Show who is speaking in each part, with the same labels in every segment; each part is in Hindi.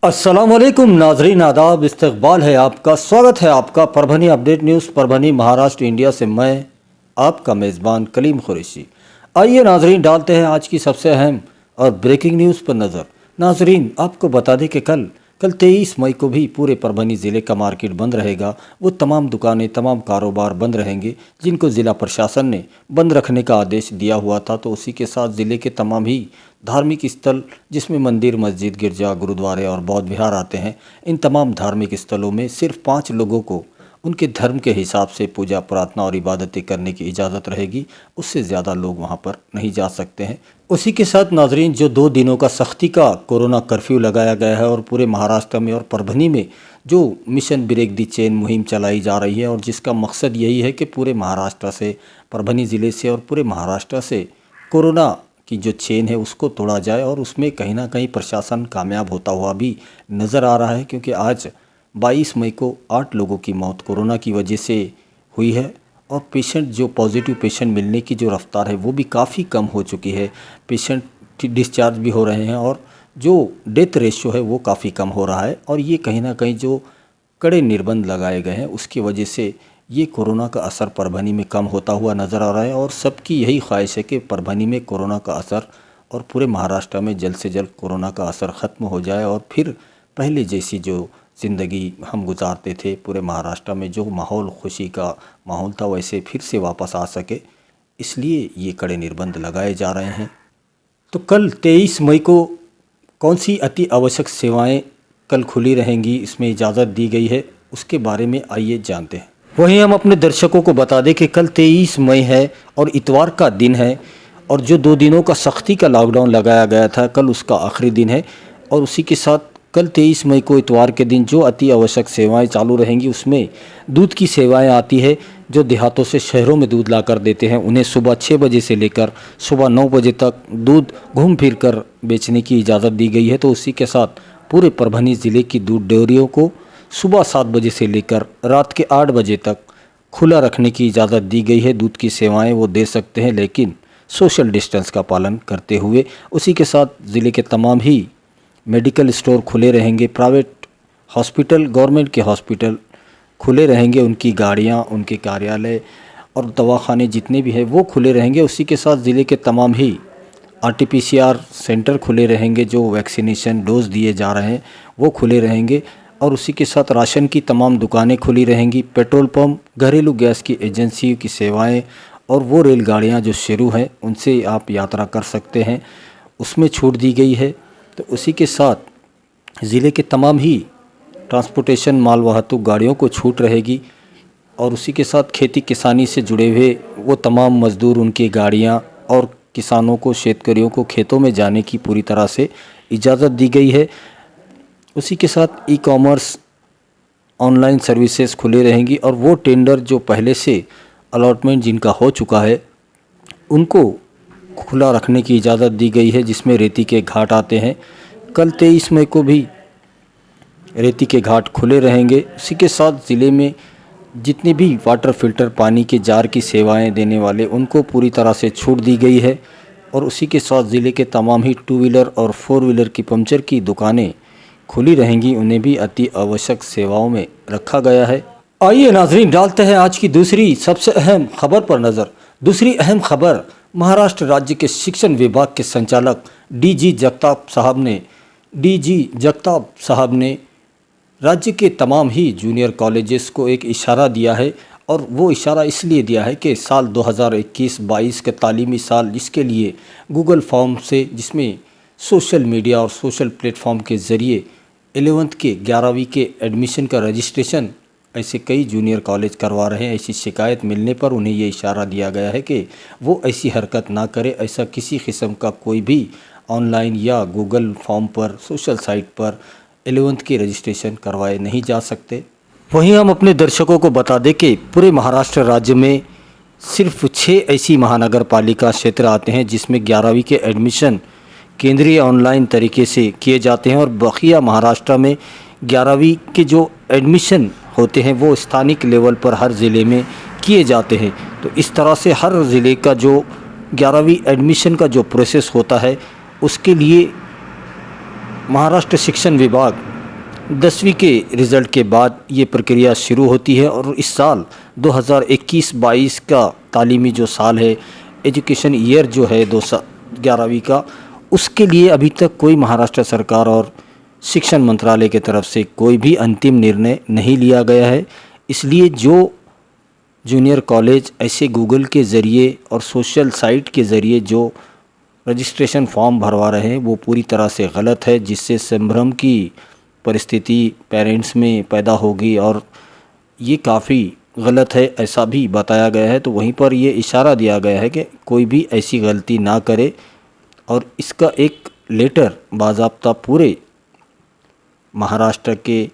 Speaker 1: अस्सलामुअलैकुम नाजरीन, आदाब, इस्तकबाल है आपका। स्वागत है आपका Parbhani update news Parbhani Maharashtra India से। मैं आपका मेज़बान कलीम कुरैशी। आइए नाजरीन, डालते हैं आज की सबसे अहम और ब्रेकिंग न्यूज़ पर नज़र। नाजरीन, आपको बता दें कि कल 23 मई को भी पूरे परभनी ज़िले का मार्केट बंद रहेगा। वो तमाम दुकानें, तमाम कारोबार बंद रहेंगे जिनको ज़िला प्रशासन ने बंद रखने का आदेश दिया हुआ था। तो उसी के साथ ज़िले के तमाम ही धार्मिक स्थल, जिसमें मंदिर, मस्जिद, गिरजा, गुरुद्वारे और बौद्ध विहार आते हैं, इन तमाम धार्मिक स्थलों में सिर्फ 5 लोगों को उनके धर्म के हिसाब से पूजा, प्रार्थना और इबादतें करने की इजाज़त रहेगी। उससे ज़्यादा लोग वहां पर नहीं जा सकते हैं। उसी के साथ नाजरीन, जो 2 दिनों का सख्ती का कोरोना कर्फ्यू लगाया गया है और पूरे महाराष्ट्र में और परभनी में जो मिशन ब्रेक दी चेन मुहिम चलाई जा रही है, और जिसका मकसद यही है कि पूरे महाराष्ट्र से, परभनी ज़िले से और पूरे महाराष्ट्र से कोरोना की जो चेन है उसको तोड़ा जाए। और उसमें कहीं ना कहीं प्रशासन कामयाब होता हुआ भी नज़र आ रहा है, क्योंकि आज 22 मई को 8 लोगों की मौत कोरोना की वजह से हुई है। और पेशेंट, जो पॉजिटिव पेशेंट मिलने की जो रफ्तार है वो भी काफ़ी कम हो चुकी है। पेशेंट डिस्चार्ज भी हो रहे हैं और जो डेथ रेशियो है वो काफ़ी कम हो रहा है। और ये कहीं ना कहीं जो कड़े निर्बंध लगाए गए हैं उसकी वजह से ये कोरोना का असर परभनी में कम होता हुआ नज़र आ रहा है। और सबकी यही ख्वाहिश है कि परभनी में कोरोना का असर और पूरे महाराष्ट्र में जल्द से जल्द कोरोना का असर ख़त्म हो जाए और फिर पहले जैसी जो ज़िंदगी हम गुजारते थे पूरे महाराष्ट्र में, जो माहौल, खुशी का माहौल था, वैसे फिर से वापस आ सके। इसलिए ये कड़े निर्बंध लगाए जा रहे हैं। तो कल 23 मई को कौन सी अति आवश्यक सेवाएं कल खुली रहेंगी, इसमें इजाज़त दी गई है, उसके बारे में आइए जानते हैं। वहीं हम अपने दर्शकों को बता दें कि कल 23 मई है और इतवार का दिन है, और जो 2 दिनों का सख्ती का लॉकडाउन लगाया गया था कल उसका आखिरी दिन है। और उसी के साथ कल 23 मई को इतवार के दिन जो अति आवश्यक सेवाएं चालू रहेंगी उसमें दूध की सेवाएं आती है। जो देहातों से शहरों में दूध ला कर देते हैं उन्हें सुबह 6 बजे से लेकर सुबह 9 बजे तक दूध घूम फिर कर बेचने की इजाज़त दी गई है। तो उसी के साथ पूरे परभनी ज़िले की दूध डेयरियों को सुबह 7 बजे से लेकर रात के 8 बजे तक खुला रखने की इजाज़त दी गई है। दूध की सेवाएं वो दे सकते हैं, लेकिन सोशल डिस्टेंस का पालन करते हुए। उसी के साथ ज़िले के तमाम ही मेडिकल स्टोर खुले रहेंगे, प्राइवेट हॉस्पिटल, गवर्नमेंट के हॉस्पिटल खुले रहेंगे, उनकी गाड़ियां, उनके कार्यालय और दवाखाने जितने भी हैं वो खुले रहेंगे। उसी के साथ ज़िले के तमाम ही RT-PCR सेंटर खुले रहेंगे, जो वैक्सीनेशन डोज दिए जा रहे हैं वो खुले रहेंगे। और उसी के साथ राशन की तमाम दुकानें खुली रहेंगी, पेट्रोल पंप, घरेलू गैस की एजेंसी की सेवाएं और वो रेलगाड़ियां जो शुरू हैं उनसे आप यात्रा कर सकते हैं, उसमें छूट दी गई है। तो उसी के साथ ज़िले के तमाम ही ट्रांसपोर्टेशन, माल वाहतूक गाड़ियों को छूट रहेगी। और उसी के साथ खेती किसानी से जुड़े हुए वो तमाम मज़दूर, उनकी गाड़ियां और किसानों को, शेतकरियों को खेतों में जाने की पूरी तरह से इजाज़त दी गई है। उसी के साथ ई-कॉमर्स, ऑनलाइन सर्विसेज खुले रहेंगी और वो टेंडर जो पहले से अलॉटमेंट जिनका हो चुका है उनको खुला रखने की इजाज़त दी गई है, जिसमें रेती के घाट आते हैं। कल 23 मई को भी रेती के घाट खुले रहेंगे। उसी के साथ ज़िले में जितने भी वाटर फिल्टर, पानी के जार की सेवाएं देने वाले, उनको पूरी तरह से छूट दी गई है। और उसी के साथ ज़िले के तमाम ही 2 व्हीलर और 4 व्हीलर की पंचर की दुकानें खुली रहेंगी, उन्हें भी अति आवश्यक सेवाओं में रखा गया है। आइए नाजरीन, डालते हैं आज की दूसरी सबसे अहम खबर पर नज़र। दूसरी अहम खबर, महाराष्ट्र राज्य के शिक्षण विभाग के संचालक DG जगताप साहब ने राज्य के तमाम ही जूनियर कॉलेजेस को एक इशारा दिया है। और वो इशारा इसलिए दिया है कि साल 2021-22 के तालीमी साल, जिसके लिए गूगल फॉर्म से, जिसमें सोशल मीडिया और सोशल प्लेटफॉर्म के ज़रिए 11th के 11वीं के एडमिशन का रजिस्ट्रेशन ऐसे कई जूनियर कॉलेज करवा रहे हैं। ऐसी शिकायत मिलने पर उन्हें ये इशारा दिया गया है कि वो ऐसी हरकत ना करे। ऐसा किसी किस्म का कोई भी ऑनलाइन या गूगल फॉर्म पर, सोशल साइट पर 11th के रजिस्ट्रेशन करवाए नहीं जा सकते। वहीं हम अपने दर्शकों को बता दें कि पूरे महाराष्ट्र राज्य में सिर्फ 6 ऐसी महानगर पालिका क्षेत्र आते हैं जिसमें 11वीं के एडमिशन केंद्रीय ऑनलाइन तरीके से किए जाते हैं, और बकिया महाराष्ट्र में 11वीं के जो एडमिशन होते हैं वो स्थानिक लेवल पर हर ज़िले में किए जाते हैं। तो इस तरह से हर ज़िले का जो 11वीं एडमिशन का जो प्रोसेस होता है उसके लिए महाराष्ट्र शिक्षण विभाग 10वीं के रिज़ल्ट के बाद ये प्रक्रिया शुरू होती है और इस साल 2021-22 का तालीमी जो साल है, एजुकेशन ईयर जो है 2011वीं का, उसके लिए अभी तक कोई महाराष्ट्र सरकार और शिक्षण मंत्रालय की तरफ से कोई भी अंतिम निर्णय नहीं लिया गया है। इसलिए जो जूनियर कॉलेज ऐसे गूगल के ज़रिए और सोशल साइट के ज़रिए जो रजिस्ट्रेशन फॉर्म भरवा रहे हैं वो पूरी तरह से गलत है, जिससे संभ्रम की परिस्थिति पेरेंट्स में पैदा होगी और ये काफ़ी गलत है ऐसा भी बताया गया है। तो वहीं पर ये इशारा दिया गया है कि कोई भी ऐसी गलती ना करे और इसका एक लेटर बाज़ाब्ता पूरे महाराष्ट्र के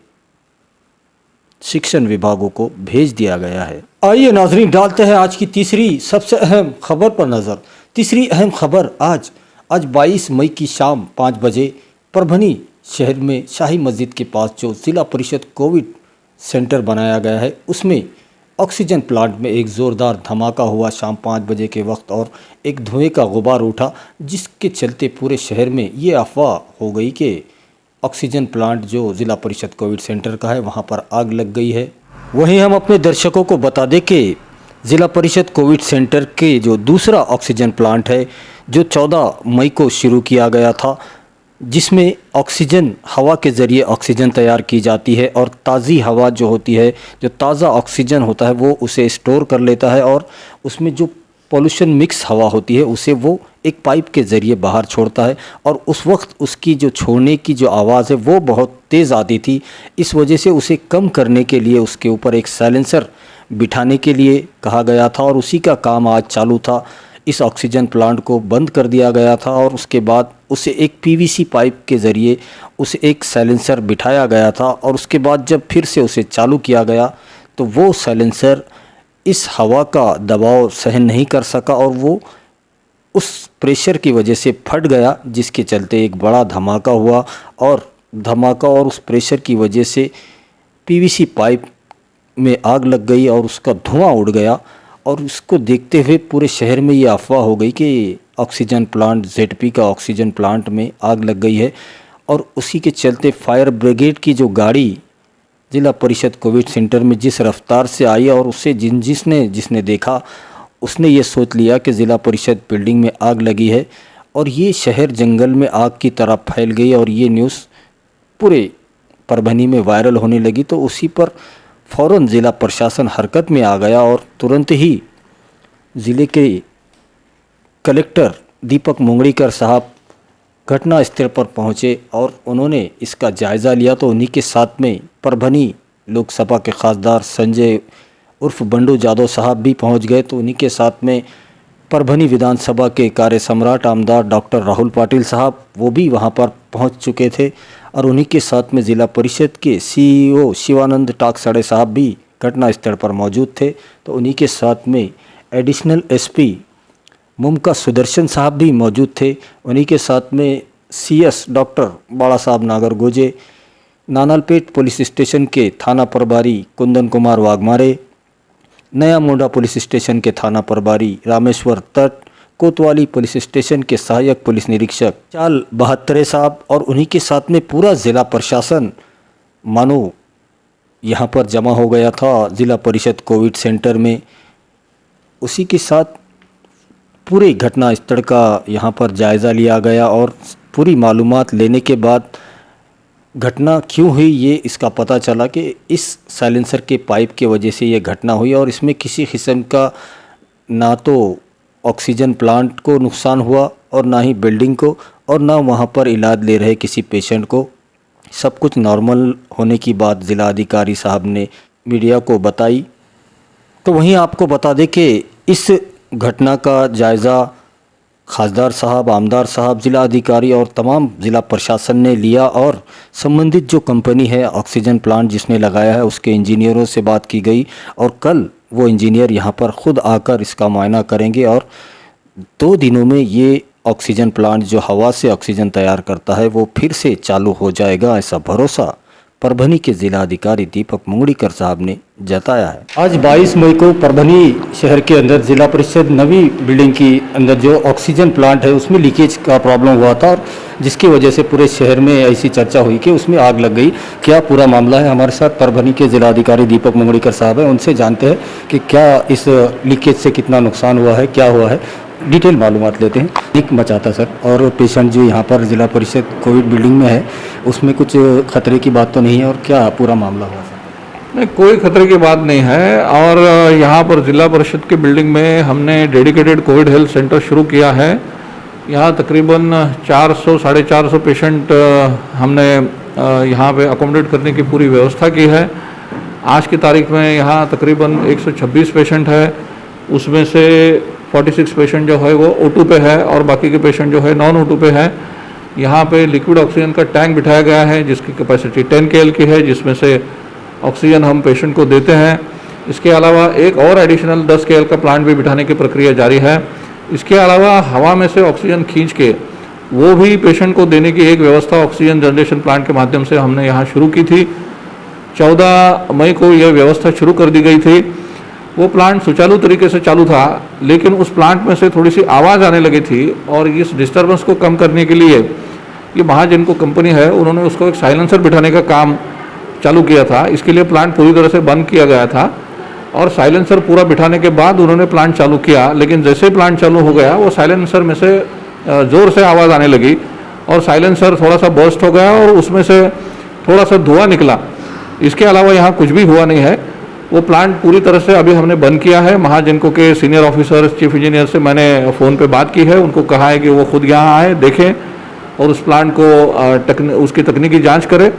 Speaker 1: शिक्षण विभागों को भेज दिया गया है। आइए नाजरीन, डालते हैं आज की तीसरी सबसे अहम खबर पर नज़र। तीसरी अहम खबर आज 22 मई की शाम 5 बजे परभनी शहर में शाही मस्जिद के पास जो ज़िला परिषद कोविड सेंटर बनाया गया है उसमें ऑक्सीजन प्लांट में एक ज़ोरदार धमाका हुआ शाम 5 बजे के वक्त और एक धुएं का गुबार उठा, जिसके चलते पूरे शहर में ये अफवाह हो गई कि ऑक्सीजन प्लांट जो ज़िला परिषद कोविड सेंटर का है वहाँ पर आग लग गई है। वहीं हम अपने दर्शकों को बता दें कि ज़िला परिषद कोविड सेंटर के जो दूसरा ऑक्सीजन प्लांट है जो 14 मई को शुरू किया गया था, जिसमें ऑक्सीजन हवा के ज़रिए ऑक्सीजन तैयार की जाती है और ताज़ी हवा जो होती है, जो ताज़ा ऑक्सीजन होता है वो उसे स्टोर कर लेता है और उसमें जो पॉल्यूशन मिक्स हवा होती है उसे वो एक पाइप के ज़रिए बाहर छोड़ता है और उस वक्त उसकी जो छोड़ने की जो आवाज़ है वो बहुत तेज़ आती थी। इस वजह से उसे कम करने के लिए उसके ऊपर एक साइलेंसर बिठाने के लिए कहा गया था और उसी का काम आज चालू था। इस ऑक्सीजन प्लांट को बंद कर दिया गया था और उसके बाद उसे एक पीवीसी पाइप के ज़रिए उसे एक साइलेंसर बिठाया गया था और उसके बाद जब फिर से उसे चालू किया गया तो वो साइलेंसर इस हवा का दबाव सहन नहीं कर सका और वो उस प्रेशर की वजह से फट गया, जिसके चलते एक बड़ा धमाका हुआ और उस प्रेशर की वजह से पीवीसी पाइप में आग लग गई और उसका धुआं उड़ गया। और उसको देखते हुए पूरे शहर में ये अफवाह हो गई कि ऑक्सीजन प्लांट जेडपी का ऑक्सीजन प्लांट में आग लग गई है और उसी के चलते फायर ब्रिगेड की जो गाड़ी ज़िला परिषद कोविड सेंटर में जिस रफ्तार से आई और उससे जिसने देखा उसने ये सोच लिया कि ज़िला परिषद बिल्डिंग में आग लगी है और ये शहर जंगल में आग की तरह फैल गई और ये न्यूज़ पूरे परभनी में वायरल होने लगी। तो उसी पर फ़ौरन ज़िला प्रशासन हरकत में आ गया और तुरंत ही ज़िले के कलेक्टर दीपक मुंगड़ीकर साहब घटना स्थल पर पहुंचे और उन्होंने इसका जायज़ा लिया। तो उन्हीं के साथ में परभनी लोकसभा के खासदार संजय उर्फ बंडू जादव साहब भी पहुंच गए। तो उन्हीं के साथ में परभनी विधानसभा के कार्य सम्राट आमदार डॉक्टर राहुल पाटिल साहब वो भी वहां पर पहुंच चुके थे और उन्हीं के साथ में ज़िला परिषद के सीईओ शिवानंद टाकसाड़े साहब भी घटना स्थल पर मौजूद थे। तो उन्हीं के साथ में एडिशनल एसपी मुमका सुदर्शन साहब भी मौजूद थे। उन्हीं के साथ में सीएस डॉक्टर बाला साहब नागरगोजे, नानालपेट पुलिस स्टेशन के थाना प्रभारी कुंदन कुमार वाघमारे, नया मोंडा पुलिस स्टेशन के थाना प्रभारी रामेश्वर तट, कोतवाली पुलिस स्टेशन के सहायक पुलिस निरीक्षक चाल बहत्तरे साहब और उन्हीं के साथ में पूरा ज़िला प्रशासन मानो यहाँ पर जमा हो गया था ज़िला परिषद कोविड सेंटर में। उसी के साथ पूरे घटना स्थल का यहाँ पर जायज़ा लिया गया और पूरी मालूमात लेने के बाद घटना क्यों हुई ये इसका पता चला कि इस साइलेंसर के पाइप के वजह से ये घटना हुई और इसमें किसी किस्म का ना तो ऑक्सीजन प्लांट को नुकसान हुआ और ना ही बिल्डिंग को और ना वहाँ पर इलाज ले रहे किसी पेशेंट को। सब कुछ नॉर्मल होने की बात ज़िला अधिकारी साहब ने मीडिया को बताई। तो वहीं आपको बता दें कि इस घटना का जायज़ा खासदार साहब, आमदार साहब, ज़िला अधिकारी और तमाम ज़िला प्रशासन ने लिया और संबंधित जो कंपनी है ऑक्सीजन प्लांट जिसने लगाया है उसके इंजीनियरों से बात की गई और कल वो इंजीनियर यहाँ पर ख़ुद आकर इसका मुआयना करेंगे और 2 दिनों में ये ऑक्सीजन प्लांट जो हवा से ऑक्सीजन तैयार करता है वो फिर से चालू हो जाएगा, ऐसा भरोसा परभनी के जिलाधिकारी दीपक मुंगड़ीकर साहब ने जताया है। आज 22 मई को परभनी शहर के अंदर जिला परिषद नवी बिल्डिंग की अंदर जो ऑक्सीजन प्लांट है उसमें लीकेज का प्रॉब्लम हुआ था और जिसकी वजह से पूरे शहर में ऐसी चर्चा हुई कि उसमें आग लग गई। क्या पूरा मामला है, हमारे साथ परभनी के जिलाधिकारी दीपक मुंगड़ीकर साहब हैं, उनसे जानते हैं कि क्या इस लीकेज से कितना नुकसान हुआ है, क्या हुआ है, डिटेल मालूमात लेते हैं। लीक मचाता सर, और पेशेंट जो यहाँ पर जिला परिषद कोविड बिल्डिंग में है उसमें कुछ खतरे की बात तो नहीं है, और क्या पूरा मामला हुआ सर?
Speaker 2: नहीं, कोई खतरे की बात नहीं है। और यहाँ पर जिला परिषद के बिल्डिंग में हमने डेडिकेटेड कोविड हेल्थ सेंटर शुरू किया है। यहाँ तकरीबन 400 साढ़े 400 पेशेंट हमने यहाँ पे अकोमोडेट करने की पूरी व्यवस्था की है। आज की तारीख में यहाँ तकरीबन 126 पेशेंट है, उसमें से 46 पेशेंट जो है वो O2 पे है और बाकी के पेशेंट जो है नॉन O2 पे है। यहाँ पे लिक्विड ऑक्सीजन का टैंक बिठाया गया है जिसकी कैपेसिटी 10 KL की है, जिसमें से ऑक्सीजन हम पेशेंट को देते हैं। इसके अलावा एक और एडिशनल 10 KL का प्लांट भी बिठाने की प्रक्रिया जारी है। इसके अलावा हवा में से ऑक्सीजन खींच के वो भी पेशेंट को देने की एक व्यवस्था ऑक्सीजन जनरेशन प्लांट के माध्यम से हमने यहाँ शुरू की थी। 14 मई को यह व्यवस्था शुरू कर दी गई थी। वो प्लांट सुचारू तरीके से चालू था, लेकिन उस प्लांट में से थोड़ी सी आवाज़ आने लगी थी और इस डिस्टर्बेंस को कम करने के लिए ये महाजन को कंपनी है, उन्होंने उसको एक साइलेंसर बिठाने का काम चालू किया था। इसके लिए प्लांट पूरी तरह से बंद किया गया था और साइलेंसर पूरा बिठाने के बाद उन्होंने प्लांट चालू किया। लेकिन जैसे प्लांट चालू हो गया वो साइलेंसर में से ज़ोर से आवाज़ आने लगी और साइलेंसर थोड़ा सा बर्स्ट हो गया और उसमें से थोड़ा सा धुआं निकला। इसके अलावा यहाँ कुछ भी हुआ नहीं है। वो प्लांट पूरी तरह से अभी हमने बंद किया है। महाजनको के सीनियर ऑफिसर चीफ इंजीनियर से मैंने फ़ोन पे बात की है, उनको कहा है कि वो खुद यहाँ आए, देखें और उस प्लांट को उसकी तकनीकी जांच करें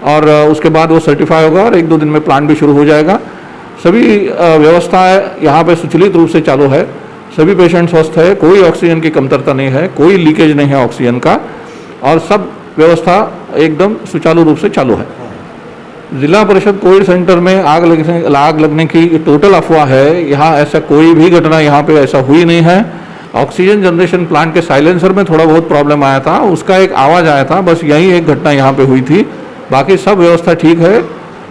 Speaker 2: और उसके बाद वो सर्टिफाई होगा और 1-2 दिन में प्लांट भी शुरू हो जाएगा। सभी व्यवस्थाएं यहाँ पे सुचालित रूप से चालू है, सभी पेशेंट स्वस्थ है, कोई ऑक्सीजन की कमतरता नहीं है, कोई लीकेज नहीं है ऑक्सीजन का और सब व्यवस्था एकदम सुचारू रूप से चालू है। जिला परिषद कोविड सेंटर में आग लगने की टोटल अफवाह है। यहाँ ऐसा कोई भी घटना यहाँ पे ऐसा हुई नहीं है। ऑक्सीजन जनरेशन प्लांट के साइलेंसर में थोड़ा बहुत प्रॉब्लम आया था, उसका एक आवाज़ आया था, बस यही एक घटना यहाँ पे हुई थी। बाकी सब व्यवस्था ठीक है,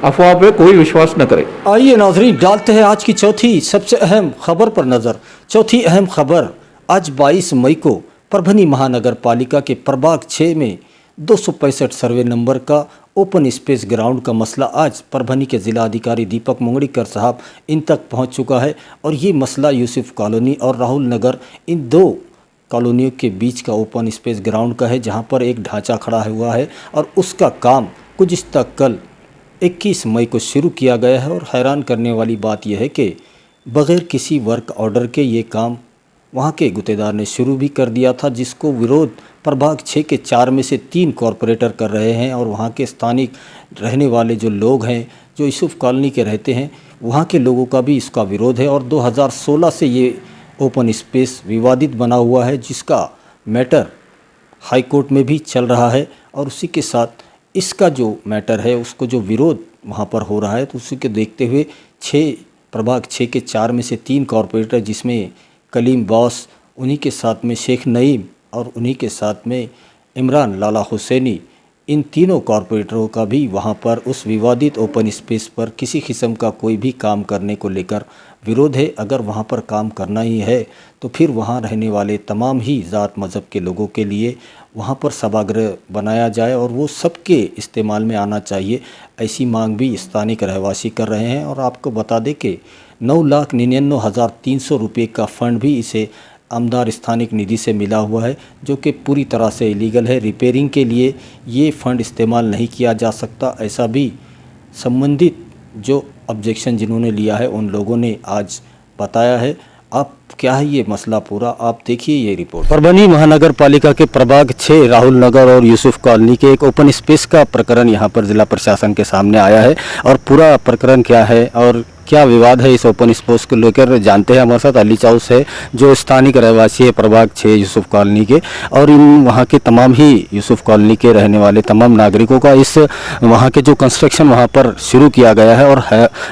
Speaker 2: अफवाह पे कोई विश्वास न करे।
Speaker 1: आइए नाजरीन, डालते हैं आज की चौथी सबसे अहम खबर पर नज़र। चौथी अहम खबर, आज 22 मई को परभनी महानगर पालिका के प्रभाग 6 में 265 सर्वे नंबर का ओपन स्पेस ग्राउंड का मसला आज परभनी के ज़िलाधिकारी दीपक मुंगड़ीकर साहब इन तक पहुंच चुका है। और ये मसला यूसुफ कॉलोनी और राहुल नगर, इन 2 कॉलोनियों के बीच का ओपन स्पेस ग्राउंड का है, जहां पर एक ढांचा खड़ा हुआ है और उसका काम गुज़िश्ता कल 21 मई को शुरू किया गया है। और हैरान करने वाली बात यह है कि बग़ैर किसी वर्क ऑर्डर के ये काम वहाँ के गुत्तेदार ने शुरू भी कर दिया था, जिसको विरोध प्रभाग 6 के 4 में से 3 कॉरपोरेटर कर रहे हैं। और वहाँ के स्थानिक रहने वाले जो लोग हैं, जो यूसुफ कॉलोनी के रहते हैं, वहाँ के लोगों का भी इसका विरोध है। और 2016 से ये ओपन स्पेस विवादित बना हुआ है, जिसका मैटर हाई कोर्ट में भी चल रहा है। और उसी के साथ इसका जो मैटर है, उसको जो विरोध वहाँ पर हो रहा है, तो उसी के देखते हुए प्रभाग 6 के 4 में से 3 कॉरपोरेटर, जिसमें कलीम बॉस, उन्हीं के साथ में शेख नईम और उन्हीं के साथ में इमरान लाला हुसैनी, इन तीनों कॉरपोरेटरों का भी वहां पर उस विवादित ओपन स्पेस पर किसी किस्म का कोई भी काम करने को लेकर विरोध है। अगर वहां पर काम करना ही है तो फिर वहां रहने वाले तमाम ही ज़ात मज़हब के लोगों के लिए वहां पर सभागृह बनाया जाए और वो सबके इस्तेमाल में आना चाहिए। ऐसी मांग भी स्थानिक रहवासी कर रहे हैं। और आपको बता दें कि 9,99,300 रुपये का फ़ंड भी इसे आमदार स्थानिक निधि से मिला हुआ है, जो कि पूरी तरह से इलीगल है। रिपेयरिंग के लिए ये फ़ंड इस्तेमाल नहीं किया जा सकता, ऐसा भी संबंधित जो ऑब्जेक्शन जिन्होंने लिया है उन लोगों ने आज बताया है। आप क्या है ये मसला पूरा, आप देखिए ये रिपोर्ट। परभनी महानगर पालिका के प्रभाग 6 राहुल नगर और यूसुफ कॉलोनी के एक ओपन स्पेस का प्रकरण यहाँ पर जिला प्रशासन के सामने आया है। और पूरा प्रकरण क्या है और क्या विवाद है इस ओपन स्पेस को लेकर जानते हैं। हमारे साथ अली चाउस है, जो स्थानिक रहवासी है प्रभाग 6 यूसुफ कॉलोनी के, और इन वहाँ के तमाम ही यूसुफ कॉलोनी के रहने वाले तमाम नागरिकों का इस वहाँ के जो कंस्ट्रक्शन वहाँ पर शुरू किया गया है। और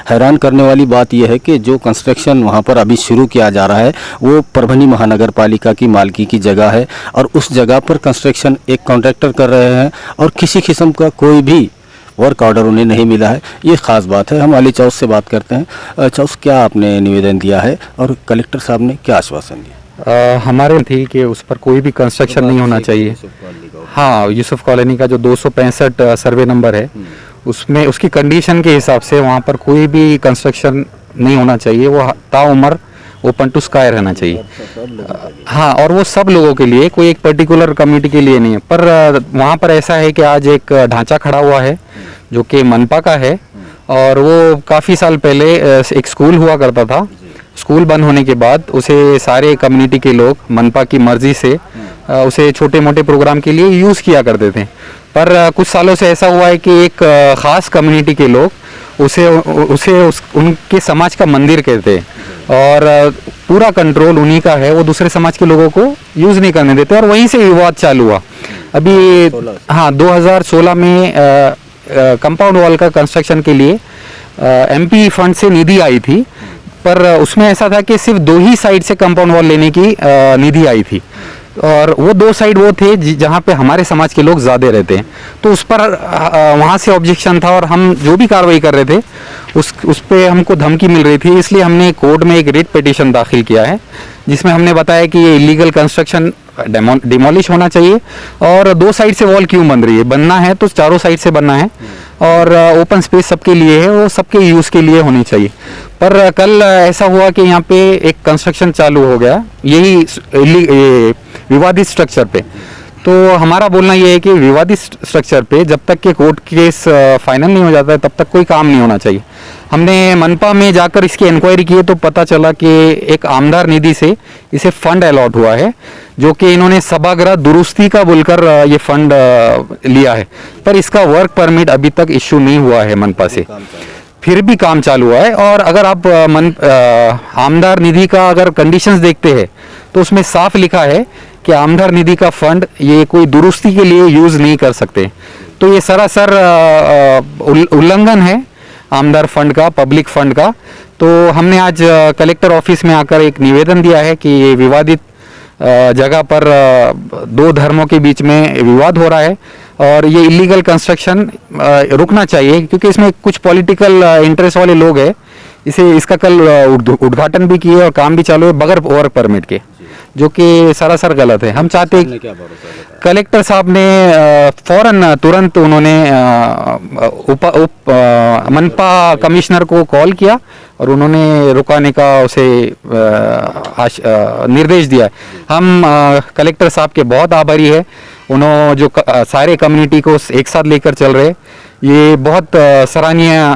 Speaker 1: हैरान करने वाली बात यह है कि जो कंस्ट्रक्शन वहाँ पर अभी शुरू किया जा रहा है वो परभनी महानगर पालिका की मालकी की जगह है और उस जगह पर कंस्ट्रक्शन एक कॉन्ट्रैक्टर कर रहे हैं और किसी किस्म का कोई भी वर्क ऑर्डर उन्हें नहीं मिला है, ये ख़ास बात है। हम अली चौस से बात करते हैं। चौस, क्या आपने निवेदन दिया है और कलेक्टर साहब ने क्या आश्वासन दिया?
Speaker 3: हमारे थी कि उस पर कोई भी कंस्ट्रक्शन नहीं होना चाहिए। हाँ, यूसुफ कॉलोनी का जो 265 सर्वे नंबर है, उसमें उसकी कंडीशन के हिसाब से वहाँ पर कोई भी कंस्ट्रक्शन नहीं होना चाहिए। वो ताउम्र ओपन टू स्काई रहना चाहिए। हाँ, और वो सब लोगों के लिए, कोई एक पर्टिकुलर कम्युनिटी के लिए नहीं है। पर वहाँ पर ऐसा है कि आज एक ढांचा खड़ा हुआ है जो कि मनपा का है, और वो काफ़ी साल पहले एक स्कूल हुआ करता था। स्कूल बंद होने के बाद उसे सारे कम्युनिटी के लोग मनपा की मर्जी से उसे छोटे मोटे प्रोग्राम के लिए यूज़ किया करते थे। पर कुछ सालों से ऐसा हुआ है कि एक ख़ास कम्युनिटी के लोग उनके समाज का मंदिर कहते हैं, और पूरा कंट्रोल उन्हीं का है। वो दूसरे समाज के लोगों को यूज़ नहीं करने देते, और वहीं से विवाद चालू हुआ। अभी हाँ, 2016 में कंपाउंड वॉल का कंस्ट्रक्शन के लिए एमपी फंड से निधि आई थी, पर उसमें ऐसा था कि सिर्फ 2 ही साइड से कंपाउंड वॉल लेने की निधि आई थी, और वो 2 साइड वो थे जहाँ पे हमारे समाज के लोग ज़्यादा रहते हैं। तो उस पर वहाँ से ऑब्जेक्शन था, और हम जो भी कार्रवाई कर रहे थे उस पे हमको धमकी मिल रही थी। इसलिए हमने कोर्ट में एक रिट पिटीशन दाखिल किया है, जिसमें हमने बताया कि ये इलीगल कंस्ट्रक्शन डिमोलिश होना चाहिए, और 2 साइड से वॉल क्यों बन रही है। बनना है तो चारों साइड से बनना है, और ओपन स्पेस सबके लिए है, वो सबके यूज़ के लिए होनी चाहिए। पर कल ऐसा हुआ कि यहाँ पे एक कंस्ट्रक्शन चालू हो गया, यही विवादित स्ट्रक्चर पे। तो हमारा बोलना ये है कि विवादित स्ट्रक्चर पे जब तक के कोर्ट केस फाइनल नहीं हो जाता है, तब तक कोई काम नहीं होना चाहिए। हमने मनपा में जाकर इसकी इंक्वायरी की तो पता चला कि एक आमदार निधि से इसे फंड अलॉट हुआ है, जो कि इन्होंने सभागृह दुरुस्ती का बोलकर ये फंड लिया है। पर इसका वर्क परमिट अभी तक इश्यू नहीं हुआ है मनपा से, फिर भी काम चालू हुआ है। और अगर आप आमदार निधि का अगर कंडीशंस देखते हैं तो उसमें साफ लिखा है कि आमदार निधि का फंड ये कोई दुरुस्ती के लिए यूज़ नहीं कर सकते। तो ये सरासर उल्लंघन है आमदार फंड का, पब्लिक फंड का। तो हमने आज कलेक्टर ऑफिस में आकर एक निवेदन दिया है कि ये विवादित जगह पर 2 धर्मों के बीच में विवाद हो रहा है, और ये इलीगल कंस्ट्रक्शन रुकना चाहिए, क्योंकि इसमें कुछ पॉलिटिकल इंटरेस्ट वाले लोग हैं। इसका कल उद्घाटन भी किए और काम भी चालू है बगैर वर्क परमिट के, जो कि सरासर गलत है। हम चाहते हैं कलेक्टर साहब ने फौरन तुरंत उन्होंने मनपा कमिश्नर को कॉल किया, और उन्होंने रुकाने का उसे निर्देश दिया है। हम कलेक्टर साहब के बहुत आभारी है। उन्होंने जो सारे कम्युनिटी को एक साथ लेकर चल रहे, ये बहुत सराहनीय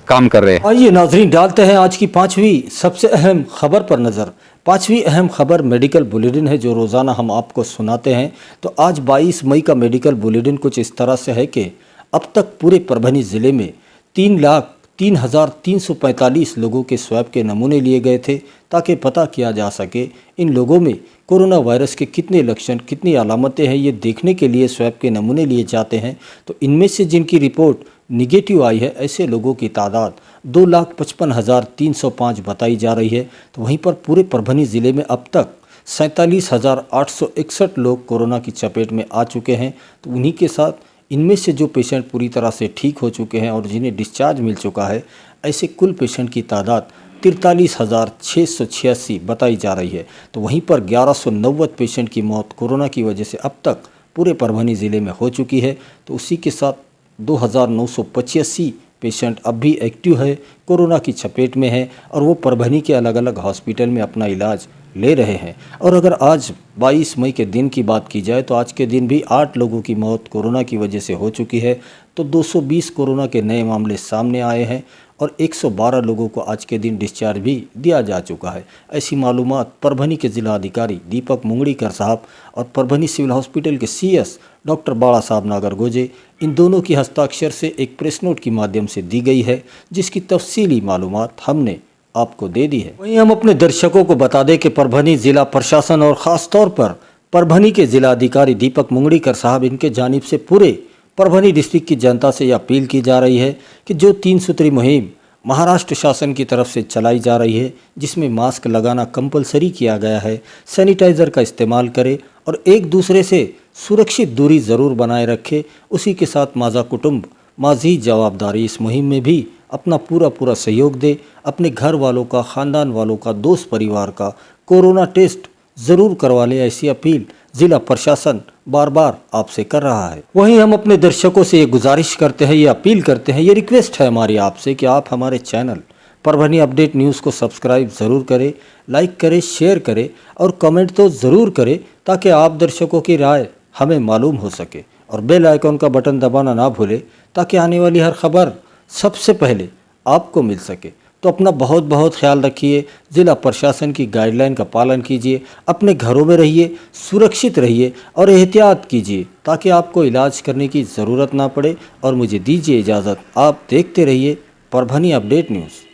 Speaker 3: काम कर रहे हैं।
Speaker 1: आइए नाजरीन, डालते हैं आज की 5वीं सबसे अहम खबर पर नज़र। 5वीं अहम खबर मेडिकल बुलेटिन है, जो रोज़ाना हम आपको सुनाते हैं। तो आज 22 मई का मेडिकल बुलेटिन कुछ इस तरह से है कि अब तक पूरे परभनी ज़िले में 3,03,345 लोगों के स्वैब के नमूने लिए गए थे, ताकि पता किया जा सके इन लोगों में कोरोना वायरस के कितने लक्षण, कितनी अलामतें हैं। ये देखने के लिए स्वैब के नमूने लिए जाते हैं। तो इनमें से जिनकी रिपोर्ट निगेटिव आई है, ऐसे लोगों की तादाद 2,55,305 बताई जा रही है। तो वहीं पर पूरे परभनी ज़िले में अब तक 47,861 लोग कोरोना की चपेट में आ चुके हैं। तो उन्हीं के साथ इनमें से जो पेशेंट पूरी तरह से ठीक हो चुके हैं और जिन्हें डिस्चार्ज मिल चुका है, ऐसे कुल पेशेंट की तादाद 43,686 बताई जा रही है। तो वहीं पर 1190 पेशेंट की मौत कोरोना की वजह से अब तक पूरे परभनी ज़िले में हो चुकी है। तो उसी के साथ 2,985 पेशेंट अब भी एक्टिव है, कोरोना की चपेट में है, और वो परभनी के अलग अलग हॉस्पिटल में अपना इलाज ले रहे हैं। और अगर आज 22 मई के दिन की बात की जाए, तो आज के दिन भी 8 लोगों की मौत कोरोना की वजह से हो चुकी है। तो 220 कोरोना के नए मामले सामने आए हैं, और 112 लोगों को आज के दिन डिस्चार्ज भी दिया जा चुका है। ऐसी मालूमात परभनी के जिला अधिकारी दीपक मुंगड़ीकर साहब और परभनी सिविल हॉस्पिटल के CS डॉक्टर बाड़ा साहब नागरगोजे, इन दोनों की हस्ताक्षर से एक प्रेस नोट के माध्यम से दी गई है, जिसकी तफसीली मालूमात हमने आपको दे दी है। वहीं हम अपने दर्शकों को बता दें कि परभनी जिला प्रशासन और ख़ास तौर पर परभनी के जिला अधिकारी दीपक मुंगड़ीकर साहब, इनके जानिब से पूरे परभनी डिस्ट्रिक्ट की जनता से यह अपील की जा रही है कि जो 3 सूत्री मुहिम महाराष्ट्र शासन की तरफ से चलाई जा रही है, जिसमें मास्क लगाना कंपलसरी किया गया है, सैनिटाइज़र का इस्तेमाल करें और एक दूसरे से सुरक्षित दूरी ज़रूर बनाए रखें। उसी के साथ माज़ा कुटुंब माज़ीद जवाबदारी इस मुहिम में भी अपना पूरा सहयोग दे। अपने घर वालों का, ख़ानदान वालों का, दोस्त परिवार का कोरोना टेस्ट ज़रूर करवा ले, ऐसी अपील ज़िला प्रशासन बार बार आपसे कर रहा है। वहीं हम अपने दर्शकों से ये गुजारिश करते हैं, ये अपील करते हैं, ये रिक्वेस्ट है हमारी आपसे कि आप हमारे चैनल परभनी अपडेट न्यूज़ को सब्सक्राइब ज़रूर करें, लाइक करें, शेयर करें और कमेंट तो ज़रूर करें, ताकि आप दर्शकों की राय हमें मालूम हो सके। और बेल आइकॉन का बटन दबाना ना भूलें, ताकि आने वाली हर खबर सबसे पहले आपको मिल सके। तो अपना बहुत ख्याल रखिए, ज़िला प्रशासन की गाइडलाइन का पालन कीजिए, अपने घरों में रहिए, सुरक्षित रहिए और एहतियात कीजिए, ताकि आपको इलाज करने की ज़रूरत ना पड़े। और मुझे दीजिए इजाज़त, आप देखते रहिए परभनी अपडेट न्यूज़।